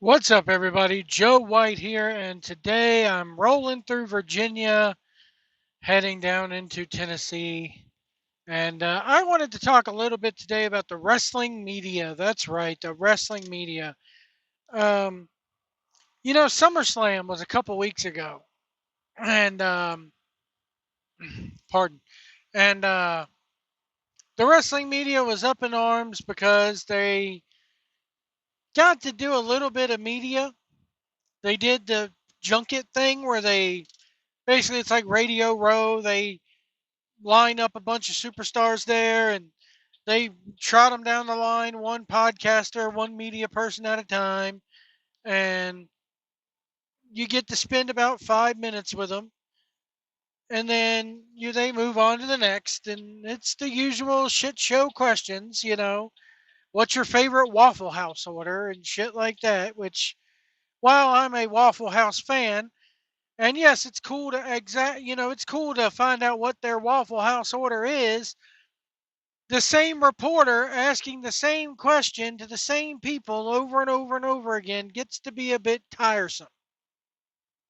What's up, everybody? Joe White here, and today I'm rolling through Virginia, heading down into Tennessee. And I wanted to talk a little bit today about the wrestling media. That's right, the wrestling media. Um, SummerSlam was a couple weeks ago, and pardon, and the wrestling media was up in arms because they got to do a little bit of media. They did the junket thing where they basically it's like Radio Row. They line up a bunch of superstars there and they trot them down the line, one podcaster, one media person at a time, and you get to spend about 5 minutes with them, and then they move on to the next, and it's the usual shit show questions, what's your favorite Waffle House order and shit like that. Which, while I'm a Waffle House fan, and yes, it's cool to it's cool to find out what their Waffle House order is. The same reporter asking the same question to the same people over and over and over again gets to be a bit tiresome.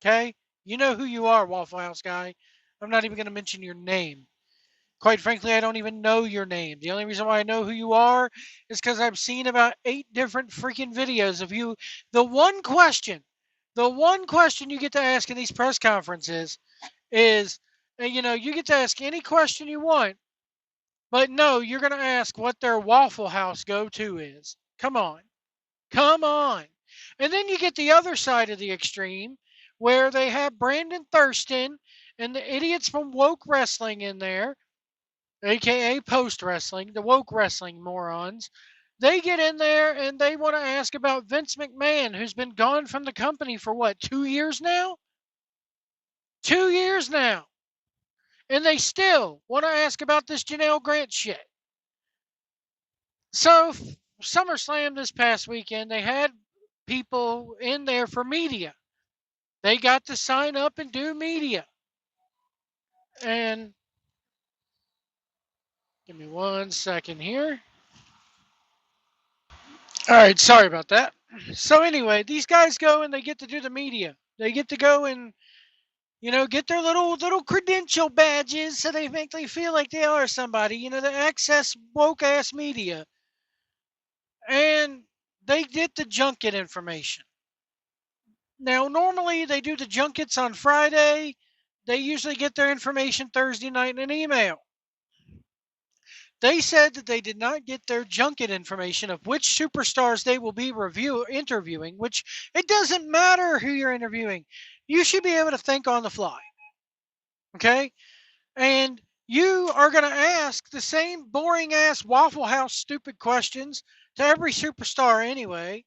Okay? You know who you are, Waffle House guy. I'm not even going to mention your name. Quite frankly, I don't even know your name. The only reason why I know who you are is because I've seen about 8 different freaking videos of you. The one question, the one question you get to ask in these press conferences is, you get to ask any question you want. But no, you're going to ask what their Waffle House go to is. Come on. Come on. And then you get the other side of the extreme where they have Brandon Thurston and the idiots from Woke Wrestling in there, aka Post Wrestling, the Woke Wrestling morons. They get in there and they want to ask about Vince McMahon, who's been gone from the company for what, 2 years now? 2 years now. And they still want to ask about this Janelle Grant shit. So SummerSlam this past weekend, they had people in there for media. They got to sign up and do media. And give me 1 second here. All right, sorry about that. So anyway, these guys go and they get to do the media. They get to go and get their little credential badges so they feel like they are somebody. The excess woke ass media, and they get the junket information. Now, normally they do the junkets on Friday. They usually get their information Thursday night in an email. They said that they did not get their junket information of which superstars they will be interviewing, which it doesn't matter who you're interviewing. You should be able to think on the fly. Okay? And you are going to ask the same boring ass Waffle House stupid questions to every superstar anyway.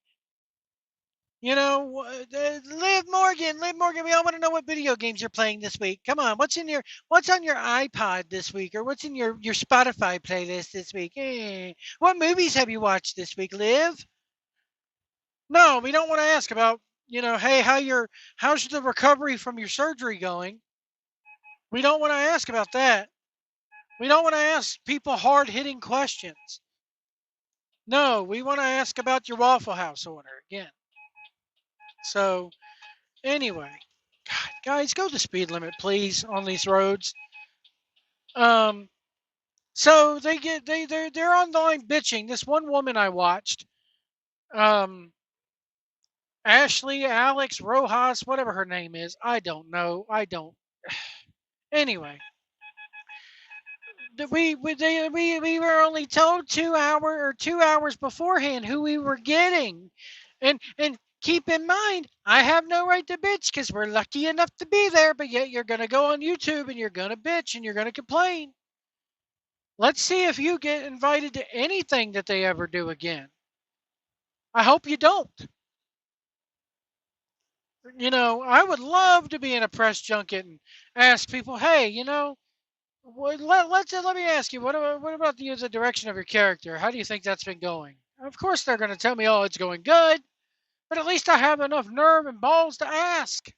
Liv Morgan. We all want to know what video games you're playing this week. Come on, what's on your iPod this week, or what's in your Spotify playlist this week? What movies have you watched this week, Liv? No, we don't want to ask about hey, how's the recovery from your surgery going? We don't want to ask about that. We don't want to ask people hard hitting questions. No, we want to ask about your Waffle House order again. So anyway, God, guys, go the speed limit, please, on these roads. Um, so they're on the line bitching. This one woman I watched, um, Ashley, Alex, Rojas, whatever her name is, I don't know. I don't. Anyway, we were only told 2 hours beforehand who we were getting, and keep in mind, I have no right to bitch because we're lucky enough to be there, but yet you're going to go on YouTube and you're going to bitch and you're going to complain. Let's see if you get invited to anything that they ever do again. I hope you don't. I would love to be in a press junket and ask people, hey, let me ask you, what about the direction of your character? How do you think that's been going? Of course, they're going to tell me, oh, it's going good, but at least I have enough nerve and balls to ask.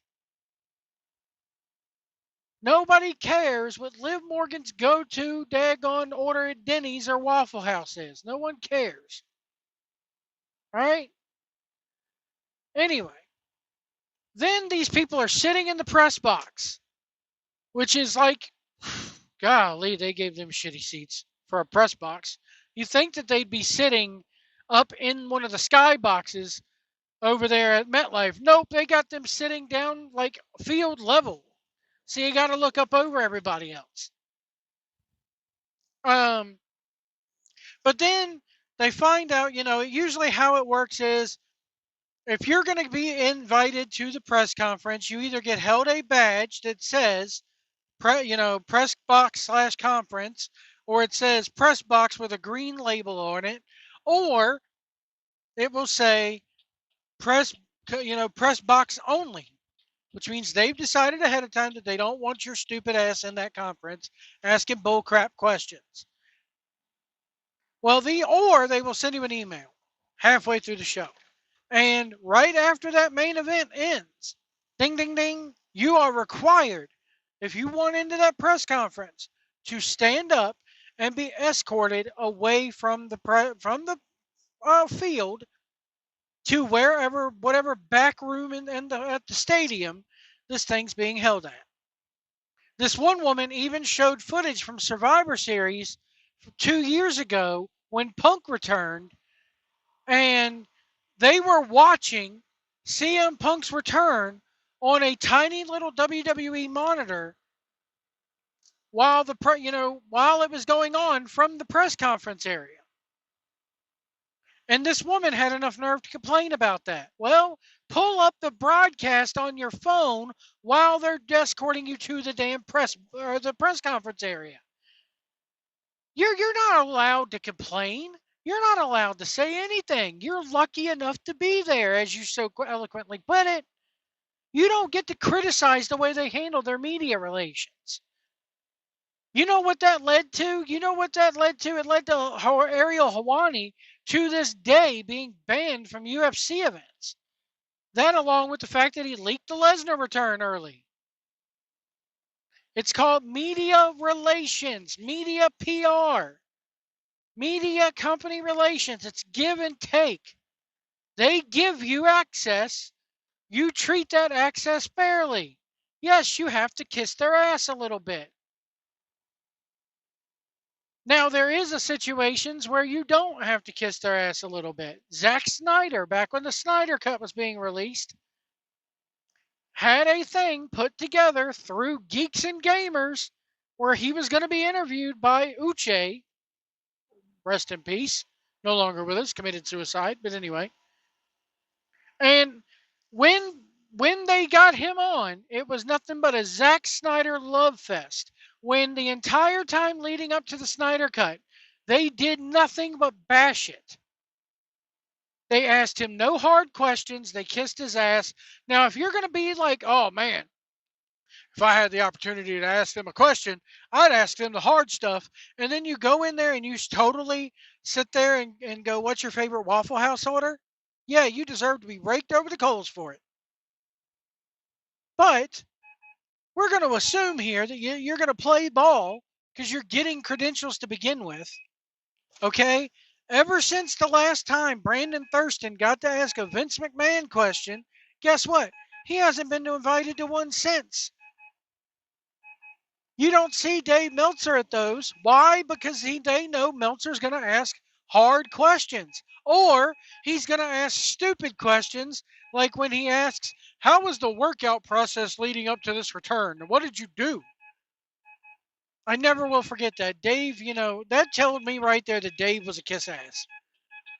Nobody cares what Liv Morgan's go-to daggone order at Denny's or Waffle House is. No one cares. All right? Anyway, then these people are sitting in the press box, which is like, golly, they gave them shitty seats for a press box. You think that they'd be sitting up in one of the sky boxes over there at MetLife. Nope, they got them sitting down like field level. So you got to look up over everybody else. Um, but then they find out, usually how it works is if you're going to be invited to the press conference, you either get held a badge that says, press box/conference, or it says press box with a green label on it, or it will say press box only, which means they've decided ahead of time that they don't want your stupid ass in that conference asking bullcrap questions. Well, or they will send you an email halfway through the show. And right after that main event ends, ding, ding, ding, you are required, if you want into that press conference, to stand up and be escorted away from the field to whatever back room at the stadium this thing's being held at. This one woman even showed footage from Survivor Series 2 years ago when Punk returned, and they were watching CM Punk's return on a tiny little WWE monitor while while it was going on from the press conference area. And this woman had enough nerve to complain about that. Well, pull up the broadcast on your phone while they're escorting you to the damn press conference area. You're not allowed to complain. You're not allowed to say anything. You're lucky enough to be there, as you so eloquently put it. You don't get to criticize the way they handle their media relations. You know what that led to? It led to Ariel Helwani to this day being banned from UFC events. That, along with the fact that he leaked the Lesnar return early. It's called media relations, media PR, media company relations. It's give and take. They give you access. You treat that access fairly. Yes, you have to kiss their ass a little bit. Now, there is a situations where you don't have to kiss their ass a little bit. Zack Snyder, back when the Snyder Cut was being released, had a thing put together through Geeks and Gamers where he was going to be interviewed by Uche, rest in peace, no longer with us, committed suicide, but anyway. And when they got him on, it was nothing but a Zack Snyder love fest. When the entire time leading up to the Snyder Cut, they did nothing but bash it. They asked him no hard questions. They kissed his ass. Now, if you're going to be like, oh man, if I had the opportunity to ask them a question, I'd ask them the hard stuff. And then you go in there and you totally sit there and go, what's your favorite Waffle House order? Yeah, you deserve to be raked over the coals for it. But we're going to assume here that you're going to play ball because you're getting credentials to begin with. Okay? Ever since the last time Brandon Thurston got to ask a Vince McMahon question, guess what? He hasn't been invited to one since. You don't see Dave Meltzer at those. Why? Because they know Meltzer's going to ask hard questions. Or he's going to ask stupid questions like when he asks, how was the workout process leading up to this return? What did you do? I never will forget that. Dave, that told me right there that Dave was a kiss ass.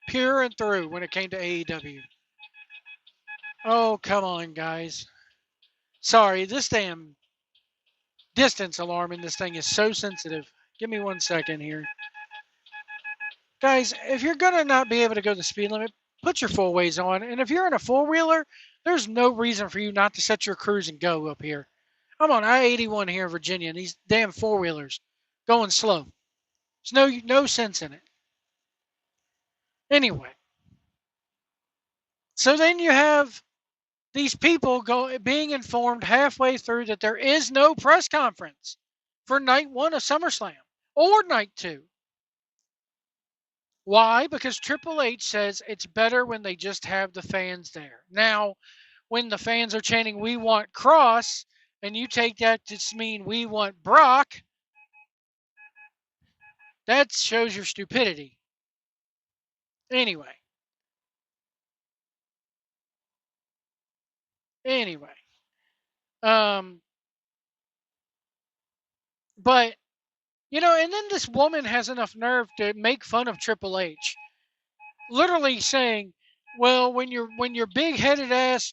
Pure and through when it came to AEW. Oh, come on, guys. Sorry, this damn distance alarm in this thing is so sensitive. Give me 1 second here. Guys, if you're going to not be able to go the speed limit, put your full ways on. And if you're in a four-wheeler, there's no reason for you not to set your cruise and go up here. I'm on I-81 here in Virginia, and these damn four-wheelers going slow. There's no sense in it. Anyway, so then you have these people being informed halfway through that there is no press conference for night one of SummerSlam or night two. Why? Because Triple H says it's better when they just have the fans there. Now, when the fans are chanting, "We want Cross," and you take that to mean "We want Brock," that shows your stupidity. Anyway, anyway, um, but and then this woman has enough nerve to make fun of Triple H, literally saying, "Well, when your big-headed ass,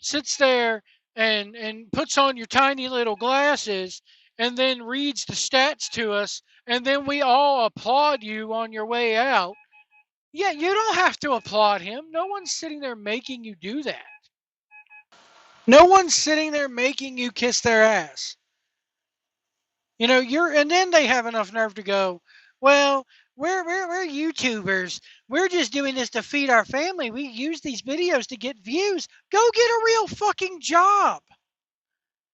sits there and puts on your tiny little glasses and then reads the stats to us, and then we all applaud you on your way out." Yeah, you don't have to applaud him. No one's sitting there making you do that. No one's sitting there making you kiss their ass. And then they have enough nerve to go, "Well, we're YouTubers. We're just doing this to feed our family. We use these videos to get views." Go get a real fucking job.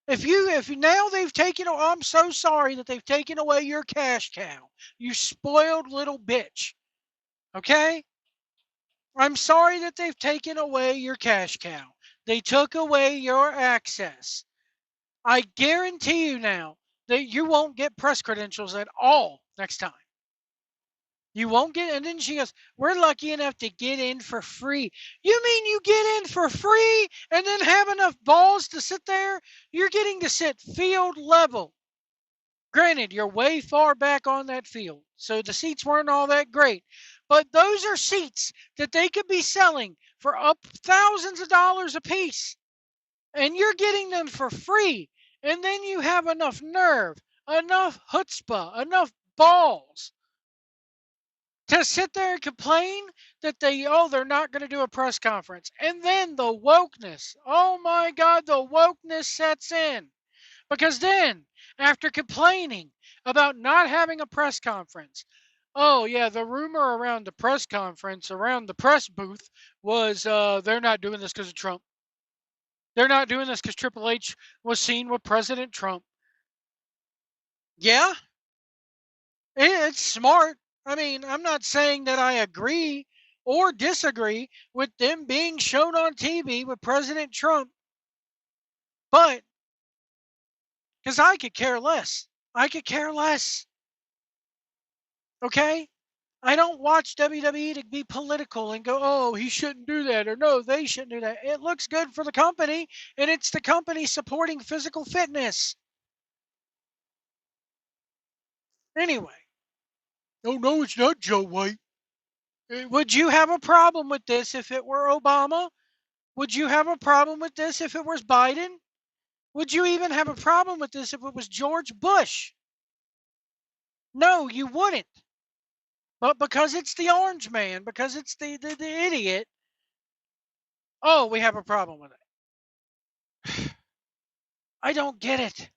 If now they've taken, I'm so sorry that they've taken away your cash cow. You spoiled little bitch. Okay? I'm sorry that they've taken away your cash cow. They took away your access. I guarantee you now that you won't get press credentials at all next time. You won't get, and then she goes, "We're lucky enough to get in for free." You mean you get in for free and then have enough balls to sit there? You're getting to sit field level. Granted, you're way far back on that field, so the seats weren't all that great. But those are seats that they could be selling for up thousands of dollars a piece. And you're getting them for free. And then you have enough nerve, enough chutzpah, enough balls to sit there and complain that they're not going to do a press conference. And then the wokeness. Oh my God, the wokeness sets in. Because then, after complaining about not having a press conference, oh yeah, the rumor around the press conference, around the press booth, was they're not doing this because of Trump. They're not doing this because Triple H was seen with President Trump. Yeah, it's smart. I mean, I'm not saying that I agree or disagree with them being shown on TV with President Trump, but because I could care less. I could care less. Okay? I don't watch WWE to be political and go, "Oh, he shouldn't do that," or "No, they shouldn't do that." It looks good for the company, and it's the company supporting physical fitness. Anyway. Oh, no, it's not Joe White. Would you have a problem with this if it were Obama? Would you have a problem with this if it was Biden? Would you even have a problem with this if it was George Bush? No, you wouldn't. But because it's the orange man, because it's the idiot, oh, we have a problem with it. I don't get it.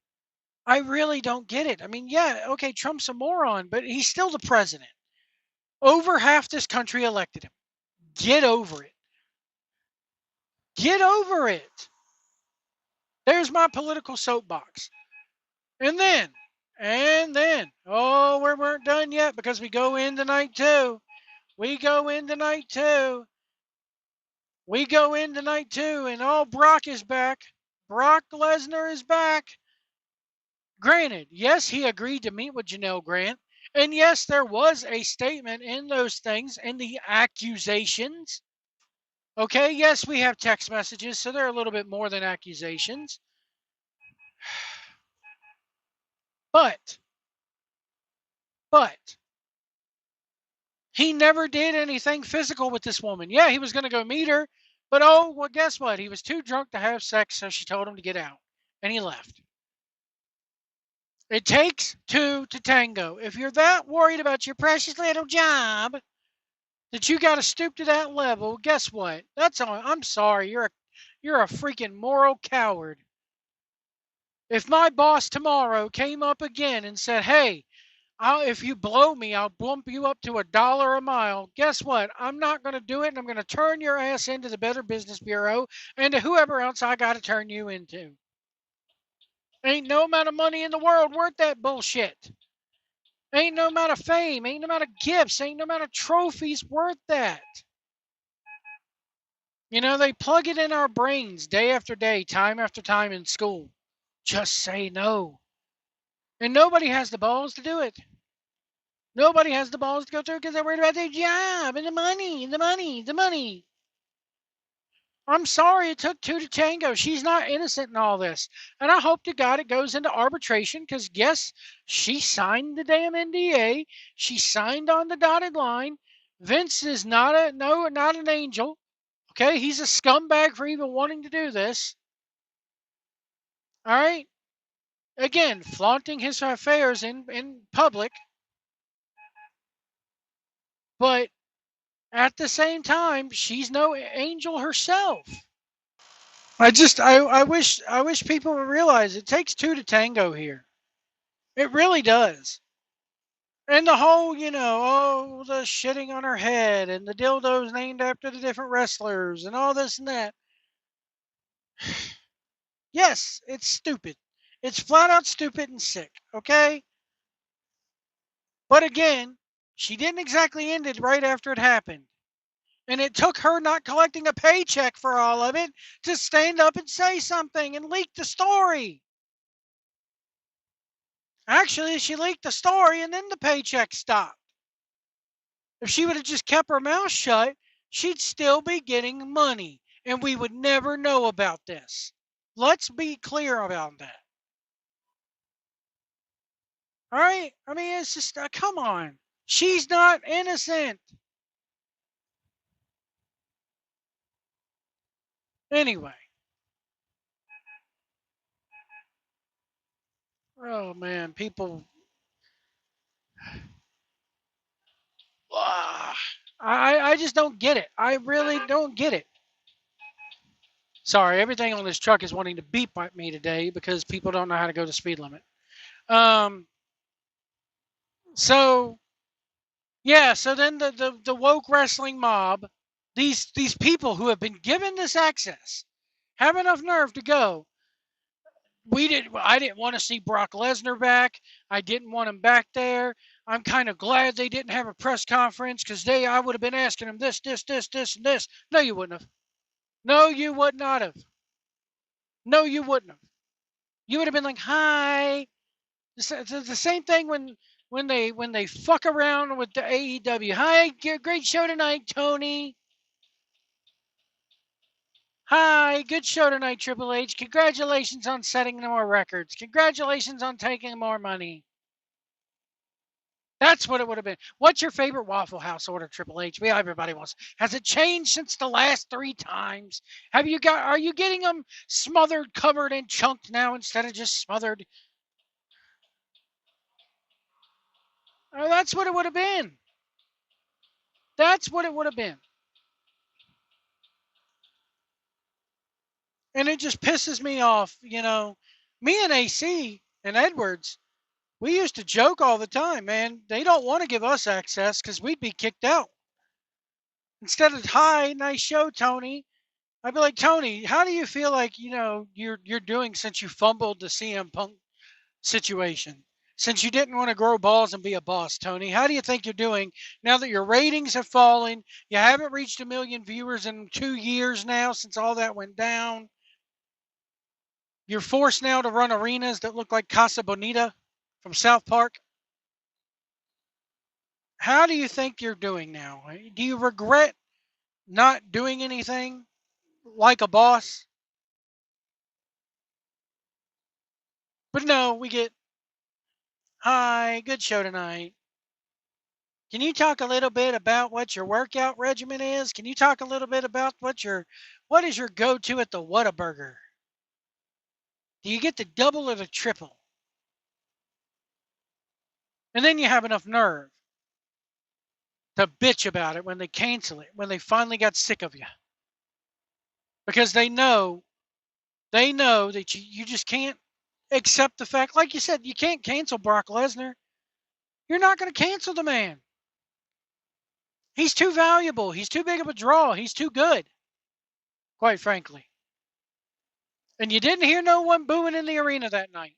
I really don't get it. I mean, yeah, okay, Trump's a moron, but he's still the president. Over half this country elected him. Get over it. Get over it. There's my political soapbox. And oh, we weren't done yet because we go into night two. We go into night two. We go into night two, and oh, Brock is back. Brock Lesnar is back. Granted, yes, he agreed to meet with Janelle Grant. And yes, there was a statement in those things and the accusations. Okay, yes, we have text messages, so they're a little bit more than accusations. But he never did anything physical with this woman. Yeah, he was going to go meet her, but oh, well, guess what? He was too drunk to have sex, so she told him to get out, and he left. It takes two to tango. If you're that worried about your precious little job that you got to stoop to that level, guess what? That's all. I'm sorry. You're a freaking moral coward. If my boss tomorrow came up again and said, "Hey, if you blow me, I'll bump you up to $1 a mile." Guess what? I'm not going to do it, and I'm going to turn your ass into the Better Business Bureau and to whoever else I got to turn you into. Ain't no amount of money in the world worth that bullshit. Ain't no amount of fame, ain't no amount of gifts, ain't no amount of trophies worth that. You know, they plug it in our brains day after day, time after time in school. Just say no. And nobody has the balls to do it. Nobody has the balls to go through because they're worried about their job and the money, the money, the money. I'm sorry it took two to tango. She's not innocent in all this. And I hope to God it goes into arbitration because, yes, she signed the damn NDA. She signed on the dotted line. Vince is not not an angel. Okay, he's a scumbag for even wanting to do this. All right. Again, flaunting his affairs in public, but at the same time, she's no angel herself. I wish people would realize it takes two to tango here. It really does. And the whole, the shitting on her head and the dildos named after the different wrestlers and all this and that. Yes, it's stupid. It's flat out stupid and sick, okay? But again, she didn't exactly end it right after it happened. And it took her not collecting a paycheck for all of it to stand up and say something and leak the story. Actually, she leaked the story and then the paycheck stopped. If she would have just kept her mouth shut, she'd still be getting money and we would never know about this. Let's be clear about that. All right? I mean, it's just, come on. She's not innocent. Anyway. Oh, man. People. I just don't get it. I really don't get it. Sorry, everything on this truck is wanting to beep at me today because people don't know how to go to speed limit. Um, so yeah, so then the woke wrestling mob, these people who have been given this access, have enough nerve to go. I didn't want to see Brock Lesnar back. I didn't want him back there. I'm kind of glad they didn't have a press conference because I would have been asking him this, and this. No, you wouldn't have. No, you would not have. No, you wouldn't have. You would have been like, "Hi." It's the same thing when they fuck around with the AEW. Hi, great show tonight, Tony. Hi, good show tonight, Triple H. Congratulations on setting more records. Congratulations on taking more money. That's what it would have been. What's your favorite Waffle House order, Triple H? Everybody wants. Has it changed since the last 3 times? Are you getting them smothered, covered, and chunked now instead of just smothered? Oh, that's what it would have been. That's what it would have been. And it just pisses me off, Me and AC and Edwards, we used to joke all the time, man. They don't want to give us access because we'd be kicked out. Instead of hi, nice show, Tony. I'd be like, Tony, how do you feel like you're doing since you fumbled the CM Punk situation? Since you didn't want to grow balls and be a boss, Tony, how do you think you're doing now that your ratings have fallen? You haven't reached 1 million viewers in 2 years now since all that went down. You're forced now to run arenas that look like Casa Bonita from South Park. How do you think you're doing now? Do you regret not doing anything like a boss? But no, we get, hi, good show tonight. Can you talk a little bit about what your workout regimen is? Can you talk a little bit about what is your go-to at the Whataburger? Do you get the double or the triple? And then you have enough nerve to bitch about it when they cancel it, when they finally got sick of you. Because they know that you just can't accept the fact, like you said, you can't cancel Brock Lesnar. You're not going to cancel the man. He's too valuable. He's too big of a draw. He's too good, quite frankly. And you didn't hear no one booing in the arena that night.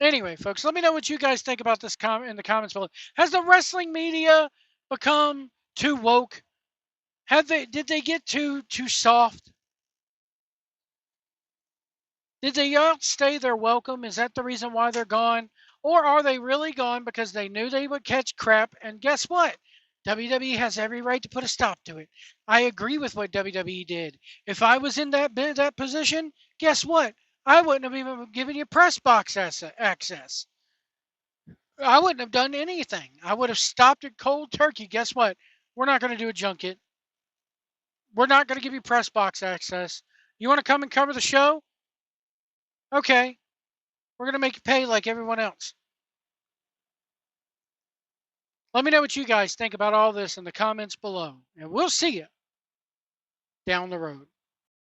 Anyway, folks, let me know what you guys think about this in the comments below. Has the wrestling media become too woke? Did they get too soft? Did they outstay their welcome? Is that the reason why they're gone? Or are they really gone because they knew they would catch crap? And guess what? WWE has every right to put a stop to it. I agree with what WWE did. If I was in that position, guess what? I wouldn't have even given you press box access. I wouldn't have done anything. I would have stopped it cold turkey. Guess what? We're not going to do a junket. We're not going to give you press box access. You want to come and cover the show? Okay. We're going to make you pay like everyone else. Let me know what you guys think about all this in the comments below. And we'll see you down the road.